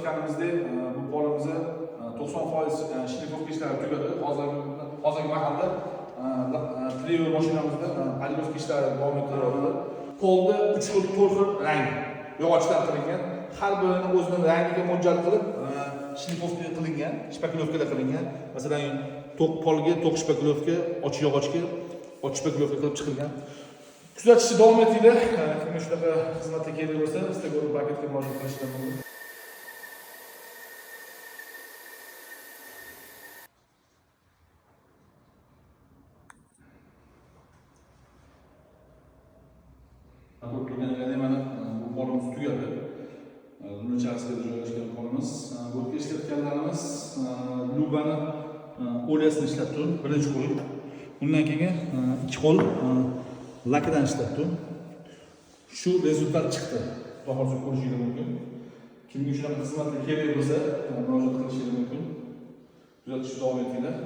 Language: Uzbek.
aytganimizdek, bu polimizni 90% shlikovka ishlari tugadi. Hozirgi vaqtda Clio mashinamizda polirovka ishlari davom ettirilmoqda. Polda 3 xil, 4 xil rang yog'ochdan qilingan. Har birini o'zining rangiga mo'ljal qilib shlikovka qilingan, shpakilovkalar qilingan. Masalan, to'q polga to'q shpakilovka, ochiq yog'ochga ochiq shpakilovka qilib chiqilgan. Kuzatishni davom etinglar. Kimga shunaqa xizmatga kerak bo'lsa, Instagram paketga murojaat qilishdan mumkin. Ko'rib turganingizdek, mana bu polimiz tugadi. Buni ichariga joylashgan polimiz. Bu yerga ishlatganlarimiz Lubani oliyasini ishlatdim, birinchi qo'l. Undan keyin ikki qo'l lakidan ishlatdim. Shu rezultat chiqdi. Xudo xohlasa ko'rishingiz mumkin. Kimga shunaqa xizmatlar kerak bo'lsa, murojaat qilishingiz mumkin. Kuzatishni davom etinglar.